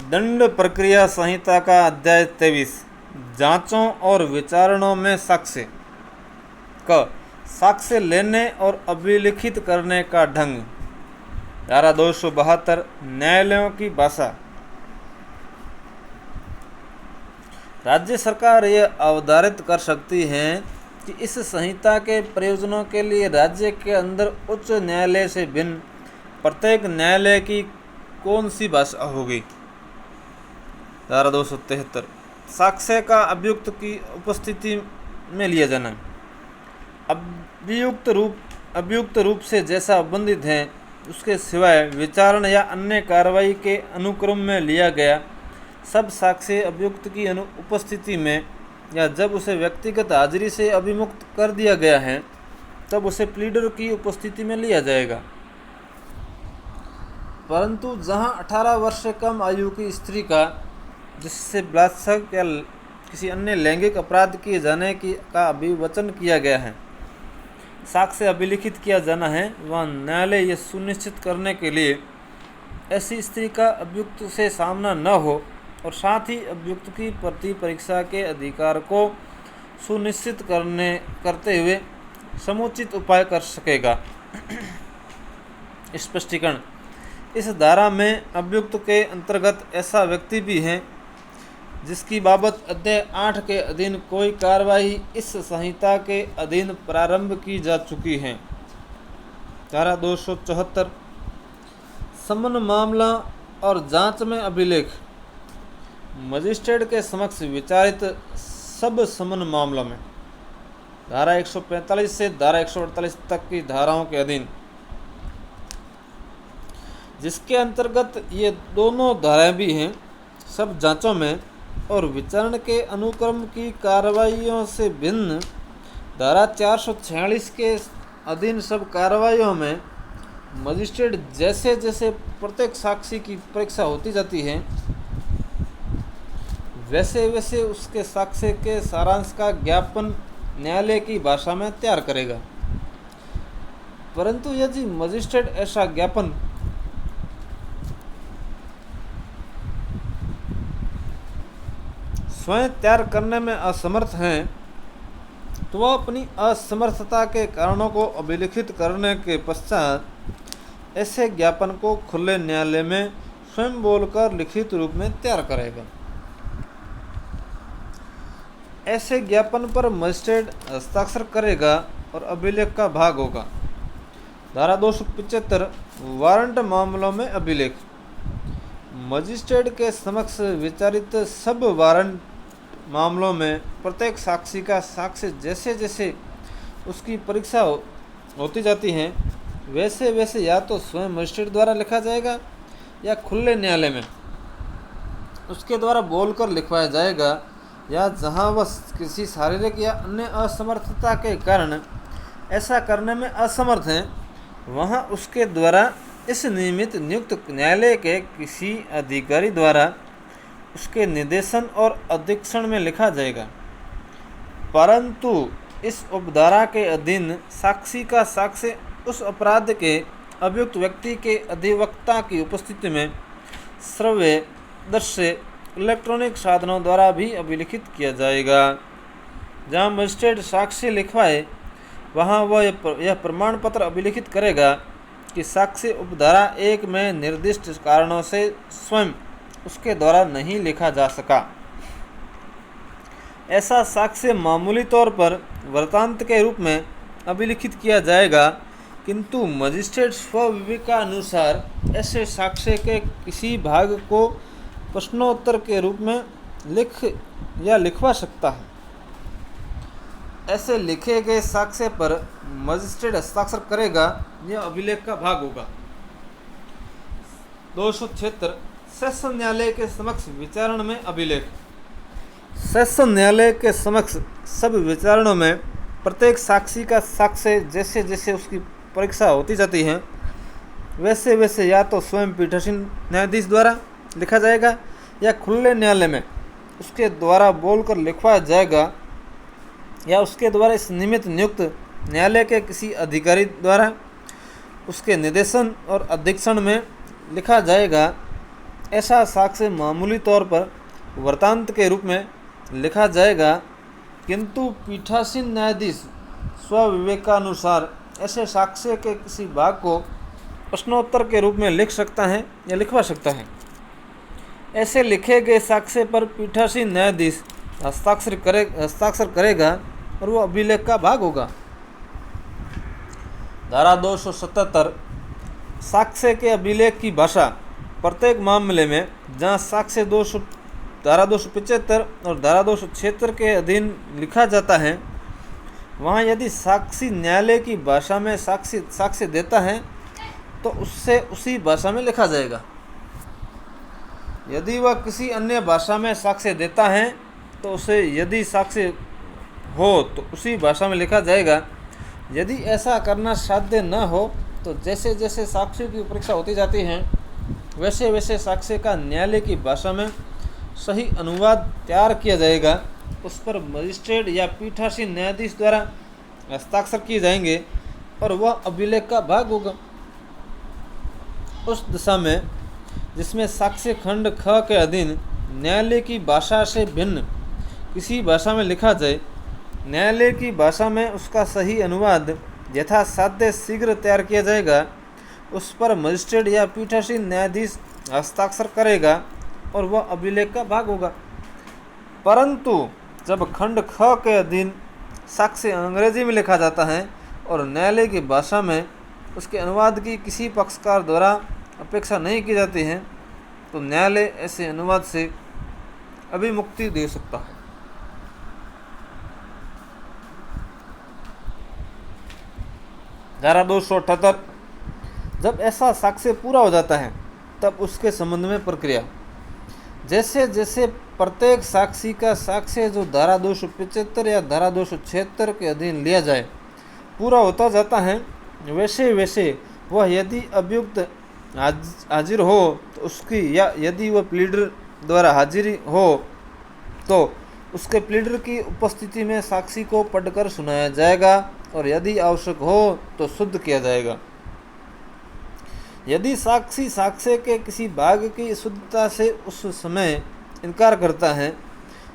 दंड प्रक्रिया संहिता का अध्याय 23 जांचों और विचारणों में साक्ष्य क साक्ष्य लेने और अभिलिखित करने का ढंग। धारा 272 न्यायालयों की भाषा। राज्य सरकार यह अवधारित कर सकती है कि इस संहिता के प्रयोजनों के लिए राज्य के अंदर उच्च न्यायालय से भिन्न प्रत्येक न्यायालय की कौन सी भाषा होगी। धारा 273 साक्ष्य का अभियुक्त की उपस्थिति में लिया जाना। अभियुक्त रूप से जैसा संबंधित है उसके सिवाय विचारण या अन्य कार्रवाई के अनुक्रम में लिया गया सब साक्ष्य अभियुक्त की उपस्थिति में या जब उसे व्यक्तिगत हाजिरी से अभिमुक्त कर दिया गया है तब उसे प्लीडर की उपस्थिति में लिया जाएगा। परंतु जहां 18 वर्ष से कम आयु की स्त्री का जिससे बलात्कार या किसी अन्य लैंगिक अपराध किए जाने का अभिवचन किया गया है साक्ष्य अभिलिखित किया जाना है, वह न्यायालय यह सुनिश्चित करने के लिए ऐसी स्त्री का अभियुक्त से सामना न हो और साथ ही अभियुक्त की प्रति परीक्षा के अधिकार को सुनिश्चित करते हुए समुचित उपाय कर सकेगा। स्पष्टीकरण। इस धारा में अभियुक्त के अंतर्गत ऐसा व्यक्ति भी है जिसकी बाबत अध्याय 8 के अधीन कोई कार्रवाई इस संहिता के अधीन प्रारंभ की जा चुकी है। धारा 274 समन मामला और जांच में अभिलेख। मजिस्ट्रेट के समक्ष विचारित सब समन मामलों में धारा 145 से धारा 148 तक की धाराओं के अधीन जिसके अंतर्गत ये दोनों धाराएं भी हैं, सब जांचों में और विचारण के अनुक्रम की कार्रवाइयों से भिन्न धारा 446 के अधीन सब कार्रवाइयों में मजिस्ट्रेट जैसे जैसे प्रत्येक साक्षी की परीक्षा होती जाती है वैसे वैसे उसके साक्ष्य के सारांश का ज्ञापन न्यायालय की भाषा में तैयार करेगा। परंतु यदि मजिस्ट्रेट ऐसा ज्ञापन स्वयं तैयार करने में असमर्थ हैं तो वह अपनी असमर्थता के कारणों को अभिलिखित करने के पश्चात ऐसे ज्ञापन को खुले न्यायालय में स्वयं बोलकर लिखित रूप में तैयार करेगा। ऐसे ज्ञापन पर मजिस्ट्रेट हस्ताक्षर करेगा और अभिलेख का भाग होगा। धारा 275 वारंट मामलों में अभिलेख। मजिस्ट्रेट के समक्ष विचारित सब वारंट मामलों में प्रत्येक साक्षी का साक्ष्य जैसे जैसे उसकी परीक्षा होती जाती है वैसे वैसे या तो स्वयं मजिस्ट्रेट द्वारा लिखा जाएगा या खुले न्यायालय में उसके द्वारा बोलकर लिखवाया जाएगा, या जहां वह किसी शारीरिक या अन्य असमर्थता के कारण ऐसा करने में असमर्थ हैं वहां उसके द्वारा इस नियमित नियुक्त न्यायालय के किसी अधिकारी द्वारा उसके निर्देशन और अधीक्षण में लिखा जाएगा। परंतु इस उपधारा के अधीन साक्षी का साक्ष्य उस अपराध के अभियुक्त व्यक्ति के अधिवक्ता की उपस्थिति में श्रव्य दृश्य इलेक्ट्रॉनिक साधनों द्वारा भी अभिलिखित किया जाएगा। जहां मजिस्ट्रेट साक्ष्य लिखवाए वहां वह यह प्रमाण पत्र अभिलिखित करेगा कि साक्ष्य उपधारा 1 में निर्दिष्ट कारणों से स्वयं उसके द्वारा नहीं लिखा जा सका। ऐसा साक्ष्य मामूली तौर पर वृत्तांत के रूप में अभिलिखित किया जाएगा, किंतु मजिस्ट्रेट स्वविवेकानुसार ऐसे साक्ष्य के किसी भाग को प्रश्नोत्तर के रूप में लिखवा सकता है। ऐसे लिखे गए साक्ष्य पर मजिस्ट्रेट हस्ताक्षर करेगा, यह अभिलेख का भाग होगा। 276 सेशन न्यायालय के समक्ष विचारण में अभिलेख। सेशन न्यायालय के समक्ष सब विचारणों में प्रत्येक साक्षी का साक्ष्य जैसे जैसे उसकी परीक्षा होती जाती है वैसे वैसे या तो स्वयं पीठासीन न्यायाधीश द्वारा लिखा जाएगा या खुले न्यायालय में उसके द्वारा बोलकर लिखवाया जाएगा, या उसके द्वारा इस निमित्त नियुक्त न्यायालय के किसी अधिकारी द्वारा उसके निर्देशन और अधीक्षण में लिखा जाएगा। ऐसा साक्ष्य मामूली तौर पर वृत्तांत के रूप में लिखा जाएगा, किंतु पीठासीन न्यायाधीश स्वविवेकानुसार ऐसे साक्ष्य के किसी भाग को प्रश्नोत्तर के रूप में लिख सकता है या लिखवा सकता है। ऐसे लिखे गए साक्ष्य पर पीठासीन न्यायाधीश हस्ताक्षर करेगा और वो अभिलेख का भाग होगा। धारा 277 साक्ष्य के अभिलेख की भाषा। प्रत्येक मामले में जहाँ साक्ष्य धारा 275 और धारा 276 के अधीन लिखा जाता है, वहाँ यदि साक्षी न्यायालय की भाषा में साक्ष्य देता है तो उससे उसी भाषा में लिखा जाएगा। यदि वह किसी अन्य भाषा में साक्ष्य देता है तो उसे यदि साक्ष्य हो तो उसी भाषा में लिखा जाएगा। यदि ऐसा करना साध्य न हो तो जैसे जैसे साक्ष्य की परीक्षा होती जाती है वैसे वैसे साक्ष्य का न्यायालय की भाषा में सही अनुवाद तैयार किया जाएगा। उस पर मजिस्ट्रेट या पीठासीन न्यायाधीश द्वारा हस्ताक्षर किए जाएंगे और वह अभिलेख का भाग होगा। उस दिशा में जिसमें साक्ष्य खंड ख के अधीन न्यायालय की भाषा से भिन्न किसी भाषा में लिखा जाए, न्यायालय की भाषा में उसका सही अनुवाद यथासाध्य शीघ्र तैयार किया जाएगा। उस पर मजिस्ट्रेट या पीठासीन न्यायाधीश हस्ताक्षर करेगा और वह अभिलेख का भाग होगा। परंतु जब खंड ख के अधीन साक्ष्य अंग्रेजी में लिखा जाता है और न्यायालय की भाषा में उसके अनुवाद की किसी पक्षकार द्वारा अपेक्षा नहीं की जाती है, तो न्यायालय ऐसे अनुवाद से अभिमुक्ति दे सकता है। धारा 278 जब ऐसा साक्ष्य पूरा हो जाता है तब उसके संबंध में प्रक्रिया। जैसे जैसे प्रत्येक साक्षी का साक्ष्य जो धारा 275 या धारा 276 के अधीन लिया जाए पूरा होता जाता है, वैसे वैसे वह यदि अभियुक्त हाजिर हो तो उसकी या यदि वह प्लीडर द्वारा हाजिरी हो तो उसके प्लीडर की उपस्थिति में साक्षी को पढ़कर सुनाया जाएगा और यदि आवश्यक हो तो शुद्ध किया जाएगा। यदि साक्षी साक्ष्य के किसी भाग की शुद्धता से उस समय इनकार करता है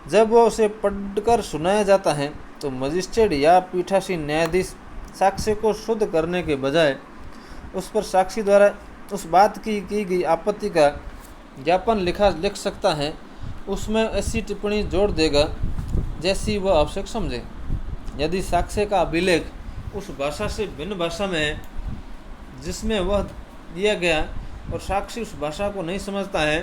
जब वह उसे पढ़कर सुनाया जाता है, तो मजिस्ट्रेट या पीठासीन न्यायाधीश साक्ष्य को शुद्ध करने के बजाय उस पर साक्षी द्वारा उस बात की गई आपत्ति का ज्ञापन लिख सकता है। उसमें ऐसी टिप्पणी जोड़ देगा जैसी वह आवश्यक समझे। यदि साक्ष्य का अभिलेख उस भाषा से भिन्न भाषा में है जिसमें वह दिया गया और साक्षी उस भाषा को नहीं समझता है,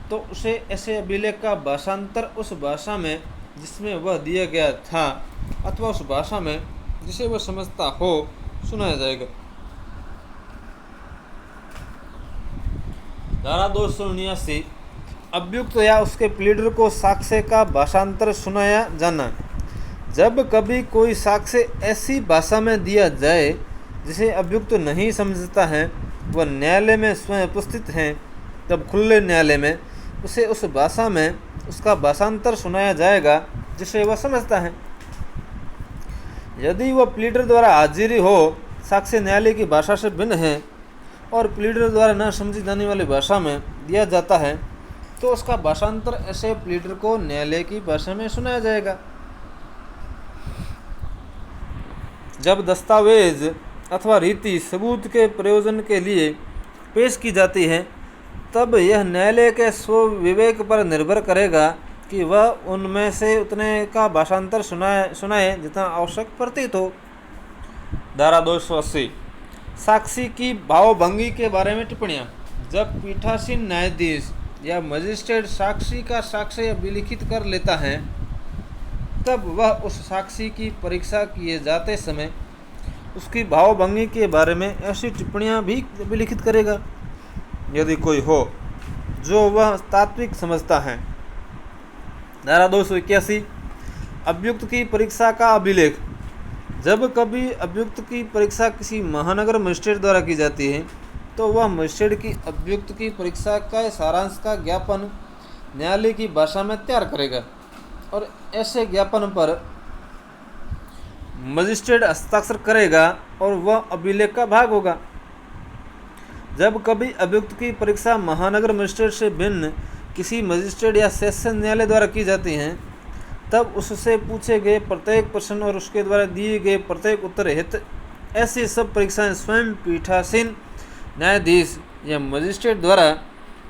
तो उसे ऐसे अभिलेख का भाषांतर उस भाषा में जिसमें वह दिया गया था अथवा उस भाषा में जिसे वह समझता हो सुनाया जाएगा। धारा 279 अभियुक्त या उसके प्लीडर को साक्ष्य का भाषांतर सुनाया जाना। जब कभी कोई साक्ष्य ऐसी भाषा में दिया जाए जिसे अभियुक्त नहीं समझता है, वह न्यायालय में स्वयं उपस्थित हैं, तब खुले न्यायालय में उसे उस भाषा में उसका भाषांतर सुनाया जाएगा जिसे वह समझता है। यदि वह प्लीडर द्वारा हाजिरी हो साक्ष्य न्यायालय की भाषा से भिन्न है और प्लीडर द्वारा न समझी जाने वाली भाषा में दिया जाता है, तो उसका भाषांतर ऐसे प्लीडर को न्यायालय की भाषा में सुनाया जाएगा। जब दस्तावेज अथवा रीति सबूत के प्रयोजन के लिए पेश की जाती है, तब यह न्यायालय के स्वविवेक पर निर्भर करेगा कि वह उनमें से उतने का भाषांतर सुनाए जितना आवश्यक प्रतीत हो। धारा 280 साक्षी की भावभंगी के बारे में टिप्पणियाँ। जब पीठासीन न्यायाधीश या मजिस्ट्रेट साक्षी का साक्ष्य अभिलिखित कर लेता है, तब वह उस साक्षी की परीक्षा किए जाते समय उसकी भावभंगी के बारे में ऐसी टिप्पणियाँ भी अभिलिखित करेगा यदि कोई हो जो वह तात्विक समझता है। धारा 281 अभियुक्त की परीक्षा का अभिलेख। जब कभी अभियुक्त की परीक्षा किसी महानगर मजिस्ट्रेट द्वारा की जाती है, तो वह मजिस्ट्रेट की अभियुक्त की परीक्षा का सारांश का ज्ञापन न्यायालय की भाषा में तैयार करेगा और ऐसे ज्ञापन पर मजिस्ट्रेट हस्ताक्षर करेगा और वह अभिलेख का भाग होगा। जब कभी अभियुक्त की परीक्षा महानगर मजिस्ट्रेट से भिन्न किसी मजिस्ट्रेट या सेशन न्यायालय द्वारा की जाती हैं, तब उससे पूछे गए प्रत्येक प्रश्न और उसके द्वारा दिए गए प्रत्येक उत्तर हित ऐसी सब परीक्षाएं स्वयं पीठासीन न्यायाधीश या मजिस्ट्रेट द्वारा,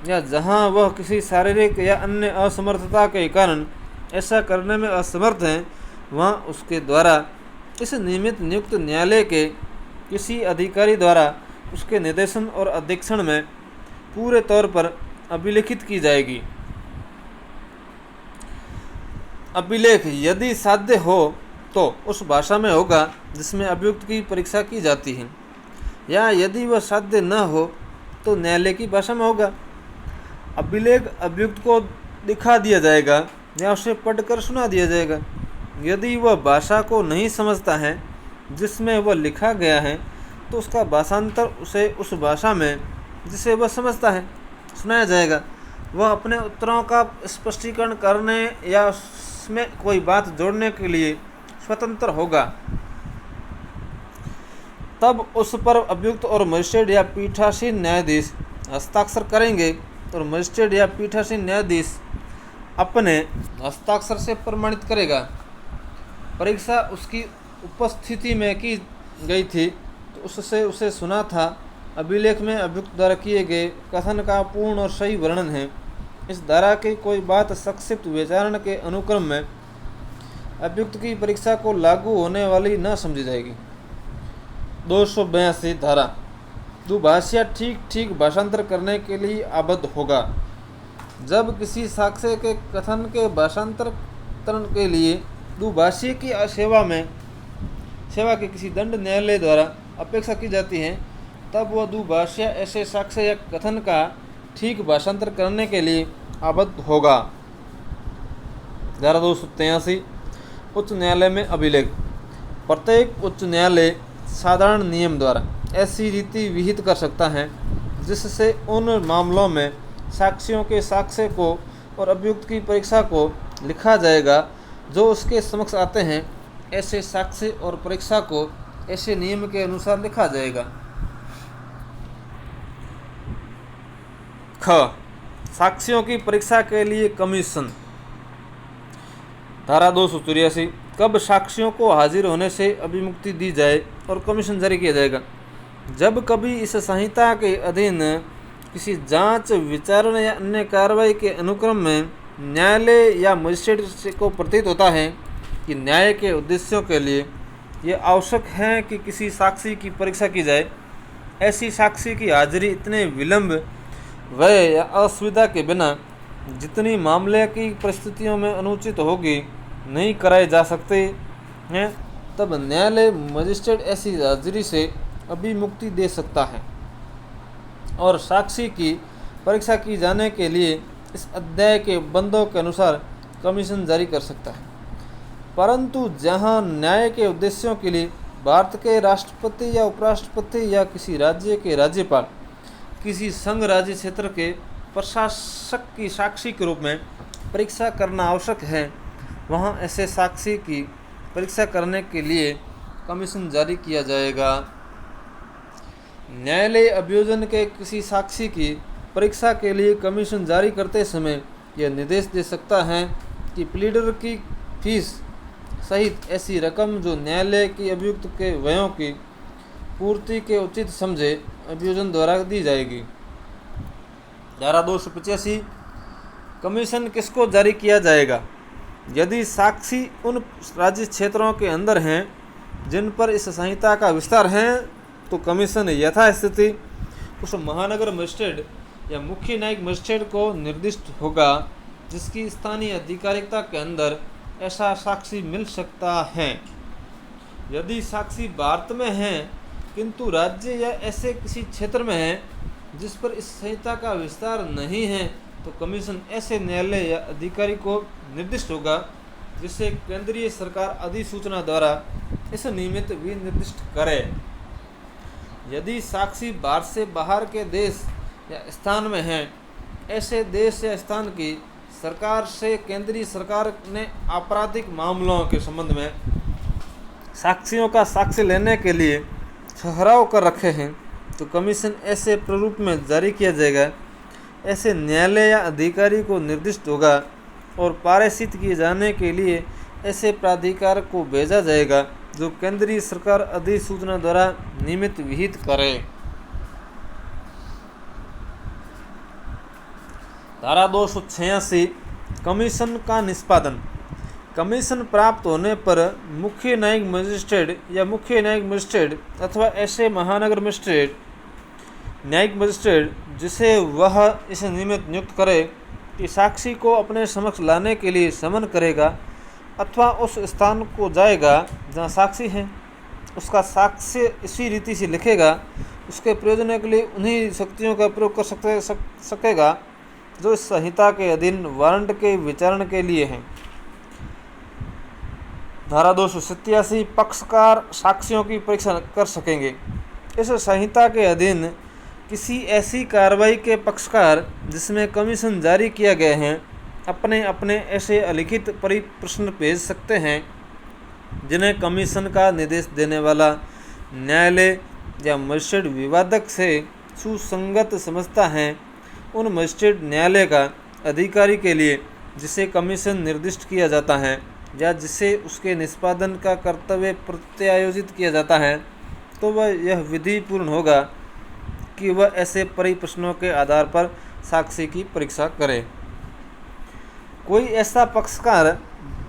या जहां वह किसी शारीरिक या अन्य असमर्थता के कारण ऐसा करने में असमर्थ हैं, वहां उसके द्वारा इस नियमित नियुक्त न्यायालय के किसी अधिकारी द्वारा उसके निर्देशन और अधीक्षण में पूरे तौर पर अभिलेखित की जाएगी। अभिलेख यदि साध्य हो तो उस भाषा में होगा जिसमें अभियुक्त की परीक्षा की जाती है, या यदि वह साध्य न हो तो न्यायालय की भाषा में होगा। अभिलेख अभियुक्त को दिखा दिया जाएगा या उसे पढ़कर सुना दिया जाएगा। यदि वह भाषा को नहीं समझता है जिसमें वह लिखा गया है, तो उसका भाषांतर उसे उस भाषा में जिसे वह समझता है सुनाया जाएगा। वह अपने उत्तरों का स्पष्टीकरण करने या उसमें कोई बात जोड़ने के लिए स्वतंत्र होगा। तब उस पर अभियुक्त और मजिस्ट्रेट या पीठासीन न्यायाधीश हस्ताक्षर करेंगे और मजिस्ट्रेट या पीठासीन न्यायाधीश अपने हस्ताक्षर से प्रमाणित करेगा। परीक्षा उसकी उपस्थिति में की गई थी तो उससे उसे सुना था। अभिलेख में अभियुक्त द्वारा किए गए कथन का पूर्ण और सही वर्णन है। इस धारा की कोई बात संक्षिप्त विचारण के अनुक्रम में अभियुक्त की परीक्षा को लागू होने वाली न समझी जाएगी। 282 धारा दुभाषिया ठीक ठीक भाषांतर करने के लिए आबद्ध होगा। जब किसी साक्ष्य के कथन के भाषांतरण के लिए दुभाषी की सेवा के किसी दंड न्यायालय द्वारा अपेक्षा की जाती है, तब वह दुभाषिया ऐसे साक्ष्य या कथन का ठीक भाषांतर करने के लिए आबद्ध होगा। धारा 283 उच्च न्यायालय में अभिलेख। प्रत्येक उच्च न्यायालय साधारण नियम द्वारा ऐसी रीति विहित कर सकता है जिससे उन मामलों में साक्षियों के साक्ष्य को और अभियुक्त की परीक्षा को लिखा जाएगा जो उसके समक्ष आते हैं। ऐसे साक्ष्य और परीक्षा को ऐसे नियम के अनुसार लिखा जाएगा। ख साक्ष्यों की परीक्षा के लिए कमीशन। धारा 283 कब साक्ष्यों को हाजिर होने से अभिमुक्ति दी जाए और कमीशन जारी किया जाएगा। जब कभी इस संहिता के अधीन किसी जांच, विचारण या अन्य कार्रवाई के अनुक्रम में न्यायालय या मजिस्ट्रेट को प्रतीत होता है कि न्याय के उद्देश्यों के लिए ये आवश्यक है कि किसी साक्षी की परीक्षा की जाए, ऐसी साक्षी की हाजिरी इतने विलंब, व्यय या असुविधा के बिना जितनी मामले की परिस्थितियों में अनुचित होगी नहीं कराए जा सकते हैं, तब न्यायालय मजिस्ट्रेट ऐसी हाजिरी से अभिमुक्ति दे सकता है और साक्षी की परीक्षा की जाने के लिए इस अध्याय के बंदों के अनुसार कमीशन जारी कर सकता है। परंतु जहां न्याय के उद्देश्यों के लिए भारत के राष्ट्रपति या उपराष्ट्रपति या किसी राज्य के राज्यपाल किसी संघ राज्य क्षेत्र के प्रशासक की साक्षी के रूप में परीक्षा करना आवश्यक है, वहां ऐसे साक्षी की परीक्षा करने के लिए कमीशन जारी किया जाएगा। न्यायालय अभियोजन के किसी साक्षी की परीक्षा के लिए कमीशन जारी करते समय यह निर्देश दे सकता है कि प्लीडर की फीस सहित ऐसी रकम जो न्यायालय की अभियुक्त के व्ययों की पूर्ति के उचित समझे अभियोजन द्वारा दी जाएगी। धारा 285 कमीशन किसको जारी किया जाएगा। यदि साक्षी उन राज्य क्षेत्रों के अंदर हैं जिन पर इस संहिता का विस्तार है तो कमीशन यथास्थिति उस महानगर मजिस्ट्रेट या मुख्य न्यायिक मजिस्ट्रेट को निर्दिष्ट होगा जिसकी स्थानीय अधिकारिकता के अंदर ऐसा साक्षी मिल सकता है। यदि साक्षी भारत में हैं किंतु राज्य या ऐसे किसी क्षेत्र में है जिस पर इस संहिता का विस्तार नहीं है तो कमीशन ऐसे न्यायालय या अधिकारी को निर्दिष्ट होगा जिसे केंद्रीय सरकार अधिसूचना द्वारा इस निमित्त भी निर्दिष्ट करे। यदि साक्षी भारत से बाहर के देश या स्थान में है, ऐसे देश या स्थान की सरकार से केंद्रीय सरकार ने आपराधिक मामलों के संबंध में साक्षियों का साक्ष्य लेने के लिए ठहराव कर रखे हैं तो कमीशन ऐसे प्रारूप में जारी किया जाएगा। ऐसे न्यायालय या अधिकारी को निर्दिष्ट होगा और पारित किए जाने के लिए ऐसे प्राधिकार को भेजा जाएगा जो केंद्रीय सरकार अधिसूचना द्वारा नियमित विहित करे। धारा 286 कमीशन का निष्पादन। कमीशन प्राप्त होने पर मुख्य न्यायिक मजिस्ट्रेट या मुख्य न्यायिक मजिस्ट्रेट अथवा ऐसे महानगर मजिस्ट्रेट न्यायिक मजिस्ट्रेट जिसे वह इसे नियमित नियुक्त करे कि साक्षी को अपने समक्ष लाने के लिए समन करेगा अथवा उस स्थान को जाएगा जहाँ साक्षी है, उसका साक्ष्य इसी रीति से लिखेगा, उसके प्रयोजन के लिए उन्हीं शक्तियों का प्रयोग कर सकेगा जो इस संहिता के अधीन वारंट के विचारण के लिए हैं। धारा 287 पक्षकार साक्ष्यों की परीक्षा कर सकेंगे। इस संहिता के अधीन किसी ऐसी कार्रवाई के पक्षकार जिसमें कमीशन जारी किया गया है अपने अपने ऐसे अलिखित परिप्रश्न भेज सकते हैं जिन्हें कमीशन का निर्देश देने वाला न्यायालय या मजिस्ट्रेट विवादक से सुसंगत समझता है। उन मजिस्ट्रेट न्यायालय का अधिकारी के लिए जिसे कमीशन निर्दिष्ट किया जाता है या जिसे उसके निष्पादन का कर्तव्य प्रत्यायोजित किया जाता है, तो वह यह विधि पूर्ण होगा कि वह ऐसे परिप्रश्नों के आधार पर साक्षी की परीक्षा करे। कोई ऐसा पक्षकार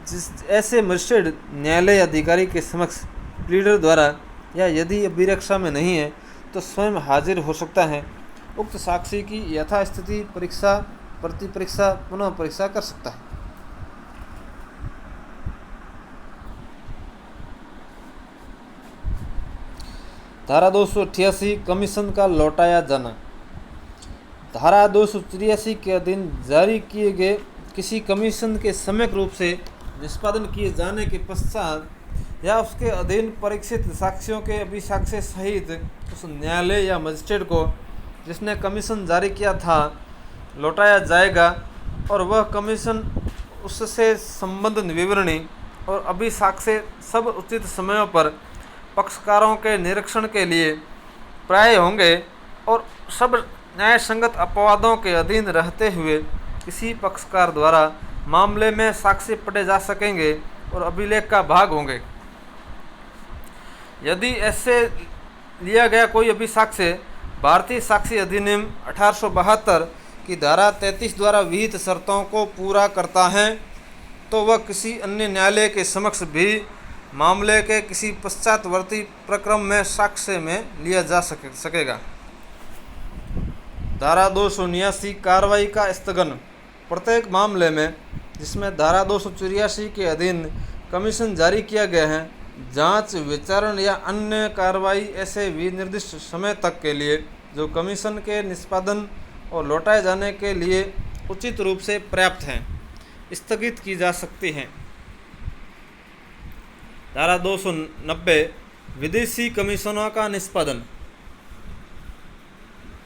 जिस ऐसे मजिस्ट्रेट न्यायालय अधिकारी के समक्ष प्लीडर द्वारा या यदि अभिरक्षा में नहीं है तो स्वयं हाजिर हो सकता है, उक्त साक्षी की यथास्थिति परीक्षा, प्रतिपरीक्षा, पुनः परीक्षा कर सकता है। धारा 288 कमीशन का लौटाया जाना। धारा 283 के अधीन जारी किए गए किसी कमीशन के सम्यक रूप से निष्पादन किए जाने के पश्चात या उसके अधीन परीक्षित साक्ष्यों के अभिसाक्ष्य सहित उस न्यायालय या मजिस्ट्रेट को जिसने कमीशन जारी किया था लौटाया जाएगा और वह कमीशन उससे संबंधित विवरणी और अभिसाक्ष्य सब उचित समयों पर पक्षकारों के निरीक्षण के लिए प्राय होंगे और सब न्याय संगत अपवादों के अधीन रहते हुए किसी पक्षकार द्वारा मामले में साक्ष्य पढ़े जा सकेंगे और अभिलेख का भाग होंगे। यदि ऐसे लिया गया कोई अभिसाक्ष्य भारतीय साक्षी अधिनियम 1872 की धारा 33 द्वारा विहित शर्तों को पूरा करता है तो वह किसी अन्य न्यायालय के समक्ष भी मामले के किसी पश्चातवर्ती प्रक्रम में साक्ष्य में लिया जा सकेगा। धारा 279 कार्रवाई का स्थगन। प्रत्येक मामले में जिसमें धारा 284 के अधीन कमीशन जारी किया गया है, जांच, विचारण या अन्य कार्रवाई ऐसे विनिर्दिष्ट समय तक के लिए जो कमीशन के निष्पादन और लौटाए जाने के लिए उचित रूप से पर्याप्त हैं, स्थगित की जा सकती हैं। धारा 290 विदेशी कमीशनों का निष्पादन।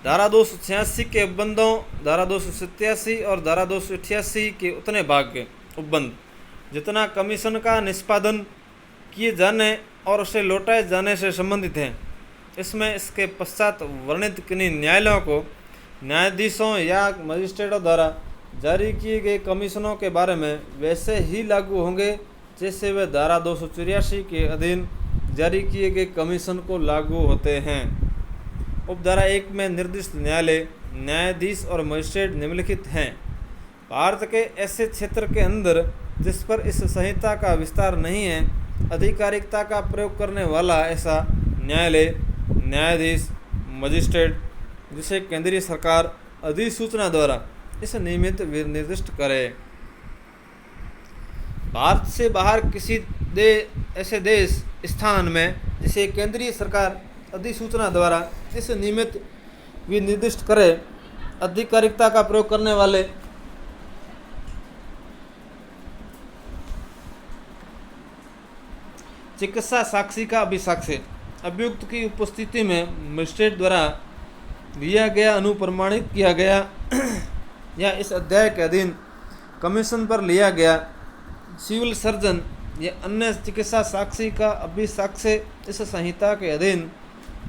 धारा 286 के उपबंधों, धारा 287 और धारा 288 के उतने भाग के उपबंध जितना कमीशन का निष्पादन किए जाने और उसे लौटाए जाने से संबंधित हैं, इसमें इसके पश्चात वर्णित किन्हीं न्यायालयों को न्यायाधीशों या मजिस्ट्रेटों द्वारा जारी किए गए कमीशनों के बारे में वैसे ही लागू होंगे जैसे वे धारा 284 के अधीन जारी किए गए कमीशन को लागू होते हैं। उपधारा 1 में निर्दिष्ट न्यायालय, न्यायाधीश और मजिस्ट्रेट निम्नलिखित हैं। भारत के ऐसे क्षेत्र के अंदर जिस पर इस संहिता का विस्तार नहीं है, आधिकारिकता का प्रयोग करने वाला ऐसा न्यायालय, न्यायाधीश, मजिस्ट्रेट जिसे केंद्रीय सरकार अधिसूचना द्वारा इस नियमित निर्दिष्ट करे। भारत से बाहर किसी ऐसे देश स्थान में जिसे केंद्रीय सरकार अधिसूचना द्वारा इस नियमित विनिर्दिष्ट करे, आधिकारिकता का प्रयोग करने वाले चिकित्सा साक्षी का अभिसाक्ष्य अभियुक्त की उपस्थिति में मजिस्ट्रेट द्वारा लिया गया, अनुप्रमाणित किया गया या इस अध्याय के अधीन कमीशन पर लिया गया सिविल सर्जन या अन्य चिकित्सा साक्षी का अभिसाक्ष्य इस संहिता के अधीन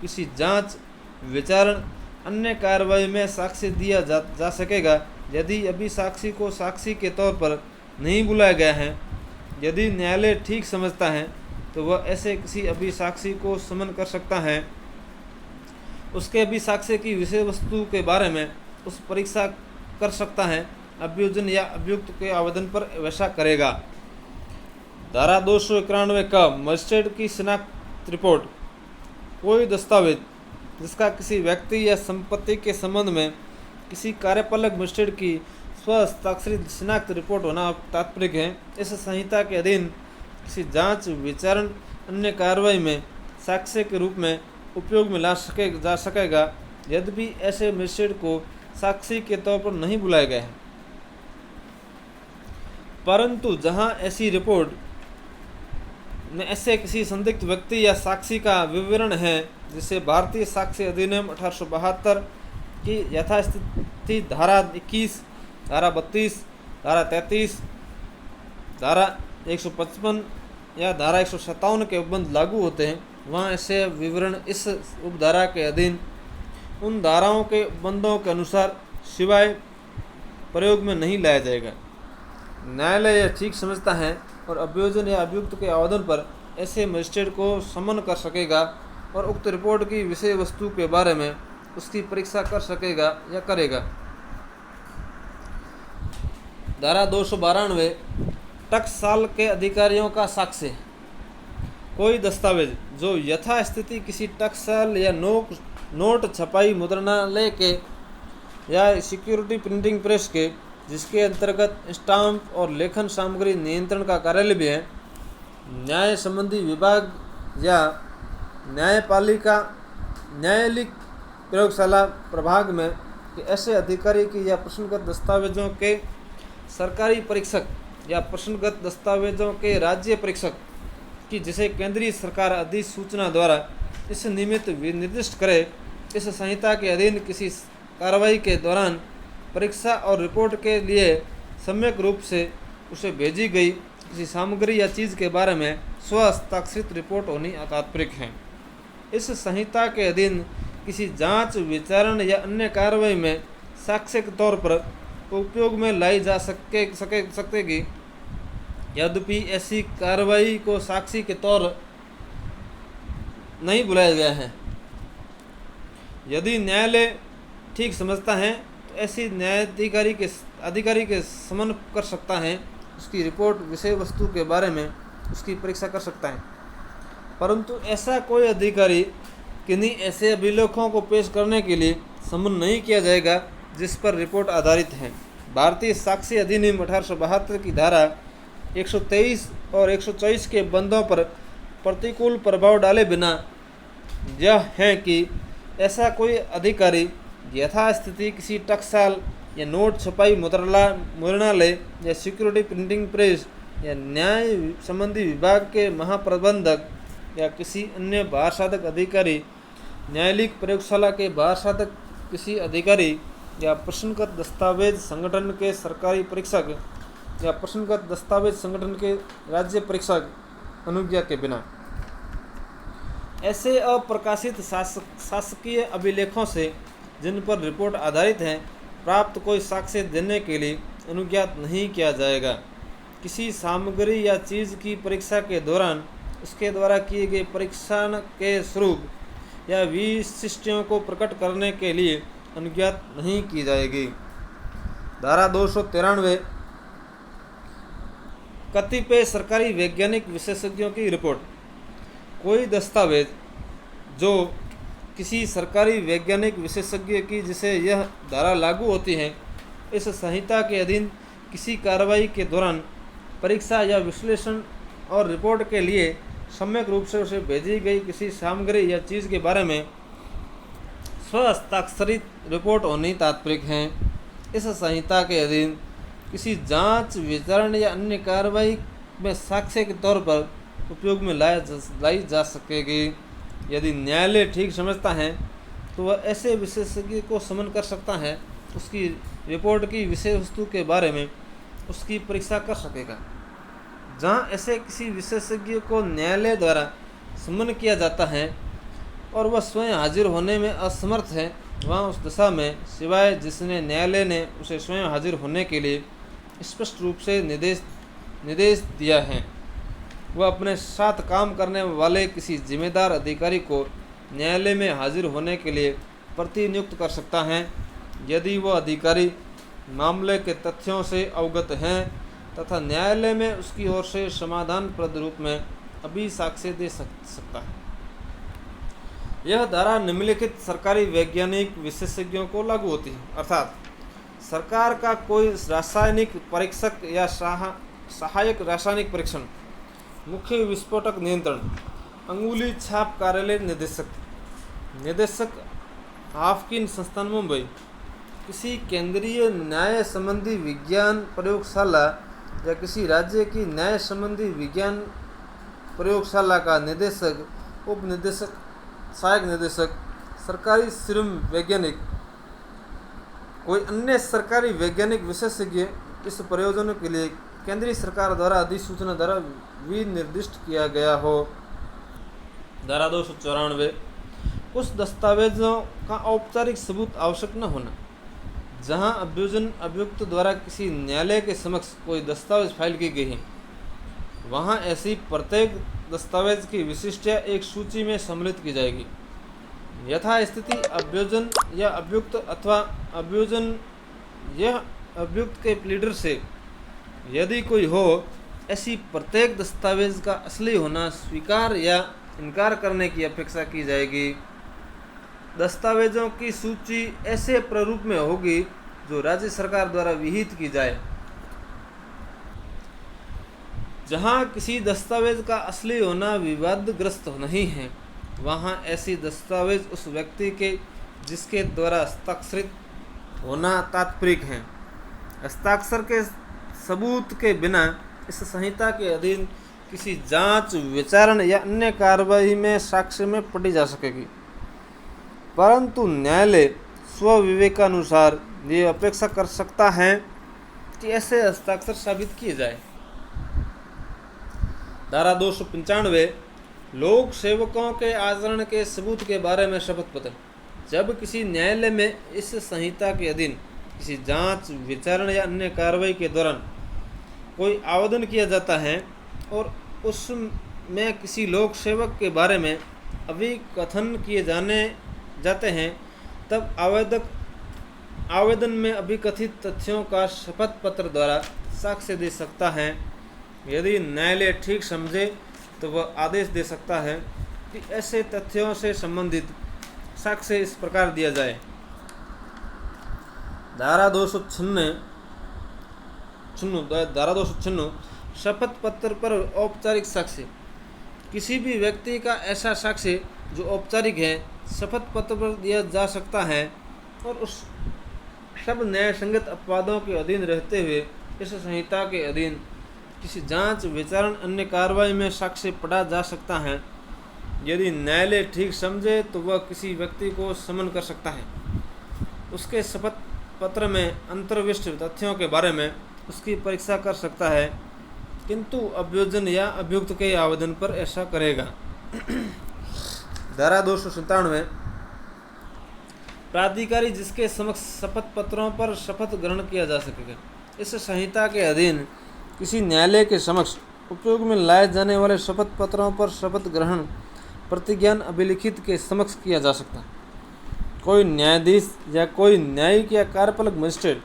किसी जांच, विचारण अन्य कार्रवाई में साक्ष्य दिया जा सकेगा यदि अभी साक्षी को साक्षी के तौर पर नहीं बुलाया गया है। यदि न्यायालय ठीक समझता है तो वह ऐसे किसी अभी साक्षी को समन कर सकता है, उसके अभी साक्ष्य की विषय वस्तु के बारे में उस परीक्षा कर सकता है, अभियोजन या अभियुक्त के आवेदन पर वैसा करेगा। धारा 291 का मजिस्ट्रेट की शिनाख्त रिपोर्ट। कोई दस्तावेज जिसका किसी व्यक्ति या संपत्ति के संबंध में किसी कार्यपालक मजिस्ट्रेट की स्वहस्ताक्षरित शिनाख्त रिपोर्ट होना तात्पर्य है। इस संहिता के अधीन किसी जांच, विचारण, अन्य कार्रवाई में साक्ष्य के रूप में उपयोग में जा सकेगा यद्यपि ऐसे मजिस्ट्रेट को साक्षी के तौर पर नहीं बुलाया गया है। परंतु जहां ऐसी रिपोर्ट में ऐसे किसी संदिग्ध व्यक्ति या साक्षी का विवरण है जिसे भारतीय साक्ष्य अधिनियम 1872 की यथास्थिति धारा 21, धारा 32, धारा 33, धारा 155 या धारा 157 के उपबंध लागू होते हैं, वहाँ ऐसे विवरण इस उपधारा के अधीन उन धाराओं के उपबंधों के अनुसार सिवाय प्रयोग में नहीं लाया जाएगा। न्यायालय यह ठीक समझता है और अभियोजन या अभियुक्त के आवेदन पर ऐसे मजिस्ट्रेट को समन कर सकेगा और उक्त रिपोर्ट की विषय वस्तु के बारे में उसकी परीक्षा कर सकेगा या करेगा। धारा 292 टकसाल के अधिकारियों का साक्ष्य। कोई दस्तावेज जो यथास्थिति किसी टकसाल या नोट छपाई मुद्रणालय के या सिक्योरिटी प्रिंटिंग प्रेस के जिसके अंतर्गत स्टाम्प और लेखन सामग्री नियंत्रण का कार्यालय भी है, न्याय संबंधी विभाग या न्यायालयिक प्रयोगशाला प्रभाग में कि ऐसे अधिकारी की या प्रश्नगत दस्तावेजों के सरकारी परीक्षक या प्रश्नगत दस्तावेजों के राज्य परीक्षक की जिसे केंद्रीय सरकार अधिसूचना द्वारा इस निमित्त निर्दिष्ट करे। इस संहिता के अधीन किसी कार्रवाई के दौरान परीक्षा और रिपोर्ट के लिए सम्यक रूप से उसे भेजी गई किसी सामग्री या चीज़ के बारे में स्वहस्ताक्षरित रिपोर्ट होनी तात्पर्य है। इस संहिता के अधीन किसी जांच, विचारण या अन्य कार्रवाई में साक्ष्य के तौर पर उपयोग में लाई जा सकेगी यद्यपि ऐसी कार्रवाई को साक्षी के तौर नहीं बुलाया गया है। यदि न्यायालय ठीक समझता है तो ऐसी न्यायाधिकारी के समन कर सकता है, उसकी रिपोर्ट, विषय वस्तु के बारे में उसकी परीक्षा कर सकता है। परंतु ऐसा कोई अधिकारी किन्हीं ऐसे अभिलेखों को पेश करने के लिए समन नहीं किया जाएगा जिस पर रिपोर्ट आधारित है। भारतीय साक्ष्य अधिनियम 1872 की धारा 123 और 124 के बंदों पर प्रतिकूल प्रभाव डाले बिना यह है कि ऐसा कोई अधिकारी यथास्थिति किसी टकसाल या नोट छपाई मुद्रणालय या सिक्योरिटी प्रिंटिंग प्रेस या न्याय संबंधी विभाग के महाप्रबंधक या किसी अन्य बाहर साधक अधिकारी, न्यायालयिक प्रयोगशाला के बाहर साधक किसी अधिकारी या प्रश्नगत दस्तावेज संगठन के सरकारी परीक्षक या प्रश्नगत दस्तावेज संगठन के राज्य परीक्षक अनुज्ञा के बिना ऐसे अप्रकाशित शासकीय अभिलेखों से जिन पर रिपोर्ट आधारित है प्राप्त कोई साक्ष्य देने के लिए अनुज्ञात नहीं किया जाएगा। किसी सामग्री या चीज़ की परीक्षा के दौरान उसके द्वारा किए गए परीक्षण के स्वरूप या विशिष्टियों को प्रकट करने के लिए अनुज्ञात नहीं की जाएगी। धारा 293 कतिपय सरकारी वैज्ञानिक विशेषज्ञों की रिपोर्ट। कोई दस्तावेज जो किसी सरकारी वैज्ञानिक विशेषज्ञ की जिसे यह धारा लागू होती है, इस संहिता के अधीन किसी कार्रवाई के दौरान परीक्षा या विश्लेषण और रिपोर्ट के लिए सम्यक रूप से उसे भेजी गई किसी सामग्री या चीज़ के बारे में स्वहस्ताक्षरित रिपोर्ट होनी तात्पर्य है। इस संहिता के अधीन किसी जांच, विचारण या अन्य कार्रवाई में साक्ष्य के तौर पर उपयोग में लाई जा सकेगी। यदि न्यायालय ठीक समझता है तो वह ऐसे विशेषज्ञ को समन कर सकता है, उसकी रिपोर्ट की विषय वस्तु के बारे में उसकी परीक्षा कर सकेगा। जहां ऐसे किसी विशेषज्ञ को न्यायालय द्वारा समन किया जाता है और वह स्वयं हाजिर होने में असमर्थ है, वहाँ उस दशा में सिवाय जिसने न्यायालय ने उसे स्वयं हाजिर होने के लिए स्पष्ट रूप से निर्देश दिया है, वह अपने साथ काम करने वाले किसी जिम्मेदार अधिकारी को न्यायालय में हाजिर होने के लिए प्रतिनियुक्त कर सकता है, यदि वह अधिकारी मामले के तथ्यों से अवगत हैं तथा न्यायालय में उसकी ओर से समाधानप्रद रूप में अभी साक्ष्य दे सकता है। यह धारा निम्नलिखित सरकारी वैज्ञानिक विशेषज्ञों को लागू होती है, अर्थात सरकार का कोई रासायनिक परीक्षक या सहायक रासायनिक परीक्षण, मुख्य विस्फोटक नियंत्रण, अंगुली छाप कार्यालय निदेशक हाफकिन संस्थान मुंबई, किसी केंद्रीय न्याय संबंधी विज्ञान प्रयोगशाला या किसी राज्य की न्याय संबंधी विज्ञान प्रयोगशाला का निदेशक, उप निदेशक, सहायक निदेशक, सरकारी सीरम वैज्ञानिक, कोई अन्य सरकारी वैज्ञानिक विशेषज्ञ इस प्रयोजनों के लिए केंद्रीय सरकार द्वारा अधिसूचना द्वारा विनिर्दिष्ट किया गया हो। धारा 294 कुछ दस्तावेजों का औपचारिक सबूत आवश्यक न होना। जहां अभियुक्त द्वारा किसी न्यायालय के समक्ष कोई दस्तावेज फाइल की गई है, वहां ऐसी प्रत्येक दस्तावेज की विशिष्टता एक सूची में सम्मिलित की जाएगी। यथा स्थिति अभियोजन या अभियुक्त अथवा अभियोजन यह अभियुक्त के प्लीडर से यदि कोई हो, ऐसी प्रत्येक दस्तावेज का असली होना स्वीकार या इनकार करने की अपेक्षा की जाएगी। दस्तावेजों की सूची ऐसे प्रारूप में होगी जो राज्य सरकार द्वारा विहित की जाए। जहां किसी दस्तावेज का असली होना विवादग्रस्त नहीं है, वहां ऐसी दस्तावेज उस व्यक्ति के जिसके द्वारा हस्ताक्षरित होना तात्पर्यिक है। हस्ताक्षर के सबूत के बिना इस संहिता के अधीन किसी जांच, विचारण या अन्य कार्रवाई में साक्ष्य में पढ़ी जा सकेगी, परंतु न्यायालय स्वविवेकानुसार ये अपेक्षा कर सकता है कि ऐसे हस्ताक्षर साबित किए जाए। धारा 295 लोक सेवकों के आचरण के सबूत के बारे में शपथ पत्र। जब किसी न्यायालय में इस संहिता के अधीन किसी जांच, विचारण या अन्य कार्रवाई के दौरान कोई आवेदन किया जाता है और उसमें किसी लोक सेवक के बारे में अभिकथन किए जाते हैं, तब आवेदन में अभिकथित तथ्यों का शपथ पत्र द्वारा साक्ष्य दे सकता है। यदि न्यायालय ठीक समझे तो वह आदेश दे सकता है कि ऐसे तथ्यों से संबंधित साक्ष्य इस प्रकार दिया जाए। धारा 296 शपथ पत्र पर औपचारिक साक्ष्य। किसी भी व्यक्ति का ऐसा साक्ष्य जो औपचारिक है शपथ पत्र पर दिया जा सकता है और उस सब न्याय संगत अपवादों के अधीन रहते हुए इस संहिता के अधीन किसी जांच, विचारण, अन्य कार्रवाई में साक्ष्य पढ़ा जा सकता है। यदि न्यायालय ठीक समझे तो वह किसी व्यक्ति को समन कर सकता है, उसके शपथ पत्र में अंतर्विष्ट तथ्यों के बारे में उसकी परीक्षा कर सकता है, किंतु अभियोजन या अभियुक्त के आवेदन पर ऐसा करेगा। धारा 297 प्राधिकारी जिसके समक्ष शपथ पत्रों पर शपथ ग्रहण किया जा सकेगा। इस संहिता के अधीन किसी न्यायालय के समक्ष उपयोग में लाए जाने वाले शपथ पत्रों पर शपथ ग्रहण प्रतिज्ञान अभिलिखित के समक्ष किया जा सकता है। कोई न्यायाधीश या कोई न्यायिक या कार्यपालक मजिस्ट्रेट,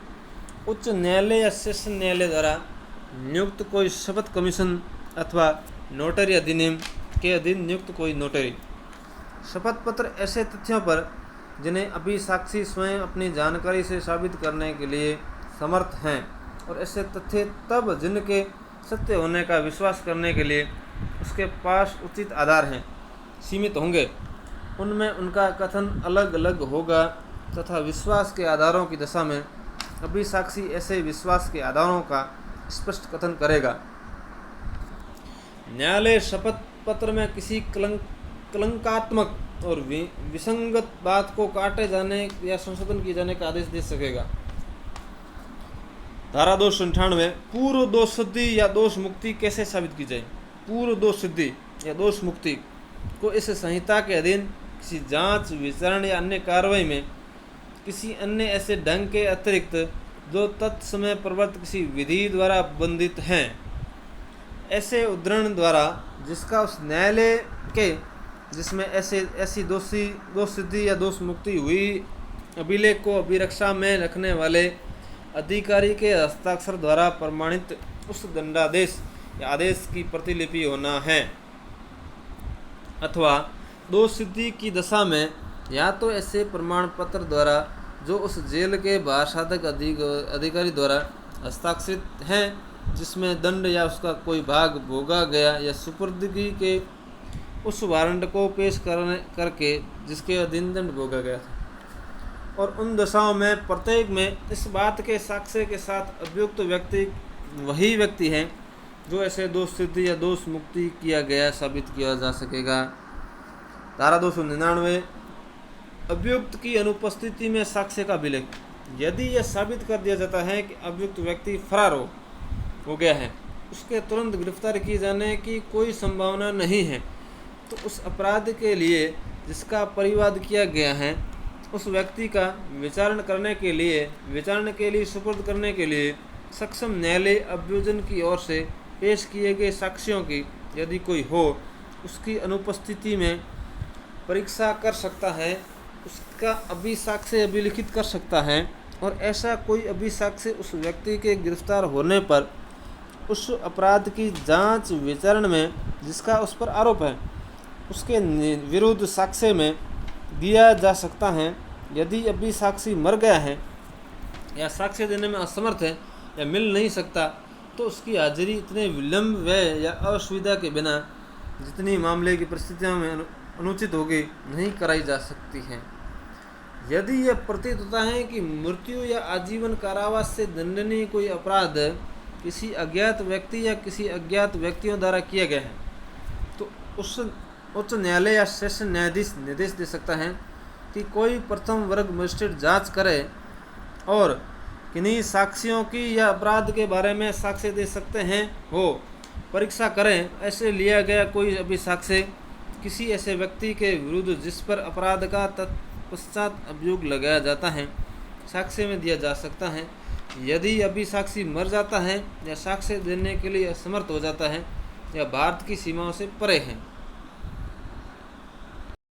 उच्च न्यायालय या सेशन न्यायालय द्वारा नियुक्त कोई शपथ कमीशन अथवा नोटरी अधिनियम के अधीन नियुक्त कोई नोटरी। शपथ पत्र ऐसे तथ्यों पर जिन्हें अभी साक्षी स्वयं अपनी जानकारी से साबित करने के लिए समर्थ हैं और ऐसे तथ्य तब जिनके सत्य होने का विश्वास करने के लिए उसके पास उचित आधार हैं सीमित होंगे, उनमें उनका कथन अलग अलग होगा तथा विश्वास के आधारों की दशा में अभी साक्षी ऐसे विश्वास के आधारों का स्पष्ट कथन करेगा। न्यायालय शपथ पत्र में किसी कलंकात्मक और विसंगत बात को काटे जाने या संशोधन किए जाने का आदेश दे सकेगा। धारा 298 पूर्व दोष सिद्धि या दोष मुक्ति कैसे साबित की जाए। पूर्व दोष सिद्धि या दोष मुक्ति को इस संहिता के अधीन किसी जांच, विचारण या अन्य कार्रवाई में किसी अन्य ऐसे ढंग के अतिरिक्त जो तत्समय प्रवर्त किसी विधि द्वारा बंधित हैं, ऐसे उद्धरण द्वारा जिसका उस न्यायालय के जिसमें ऐसी दोष सिद्धि या दोष मुक्ति हुई अभिलेख को अभिरक्षा में रखने वाले अधिकारी के हस्ताक्षर द्वारा प्रमाणित उस दंडादेश या आदेश की प्रतिलिपि होना है, अथवा दोष सिद्धि की दशा में या तो ऐसे प्रमाण पत्र द्वारा जो उस जेल के बारसाधक अधिकारी द्वारा हस्ताक्षरित हैं जिसमें दंड या उसका कोई भाग भोगा गया, या सुपुर्दगी के उस वारंट को पेश करके जिसके अधीन दंड भोगा गया था। और उन दशाओं में प्रत्येक में इस बात के साक्ष्य के साथ अभियुक्त व्यक्ति वही व्यक्ति है जो ऐसे दोष सिद्धि या दोष मुक्ति किया गया साबित किया जा सकेगा। धारा 299 अभियुक्त की अनुपस्थिति में साक्ष्य का अभिलेख। यदि यह साबित कर दिया जाता है कि अभियुक्त व्यक्ति फरार हो गया है, उसके तुरंत गिरफ्तार किए जाने की कोई संभावना नहीं है, तो उस अपराध के लिए जिसका परिवाद किया गया है उस व्यक्ति का विचारण के लिए सुपुर्द करने के लिए सक्षम न्यायालय अभियोजन की ओर से पेश किए गए साक्ष्यों की यदि कोई हो उसकी अनुपस्थिति में परीक्षा कर सकता है, उसका अभिसाक्ष्य अभिलिखित कर सकता है, और ऐसा कोई अभिसाक्ष्य उस व्यक्ति के गिरफ्तार होने पर उस अपराध की जांच विचारण में जिसका उस पर आरोप है उसके विरुद्ध साक्ष्य में दिया जा सकता है। यदि अभिसाक्षी मर गया है या साक्ष्य देने में असमर्थ है या मिल नहीं सकता, तो उसकी हाजिरी इतने विलंब व्यय या असुविधा के बिना जितनी मामले की परिस्थितियों में अनुचित होगी नहीं कराई जा सकती है। यदि यह प्रतीत होता है कि मृत्यु या आजीवन कारावास से दंडनीय कोई अपराध किसी अज्ञात व्यक्ति या किसी अज्ञात व्यक्तियों द्वारा किया गया है, तो उस उच्च न्यायालय या सेशन न्यायाधीश निर्देश दे सकता है कि कोई प्रथम वर्ग मजिस्ट्रेट जांच करे और किन्हीं साक्ष्यों की या अपराध के बारे में साक्ष्य दे सकते हैं हो परीक्षा करें। ऐसे लिया गया कोई अभिसाक्ष्य किसी ऐसे व्यक्ति के विरुद्ध जिस पर अपराध का तत्पश्चात अभियोग लगाया जाता है साक्ष्य में दिया जा सकता है। यदि अभिसाक्षी मर जाता है या साक्ष्य देने के लिए असमर्थ हो जाता है या भारत की सीमाओं से परे है।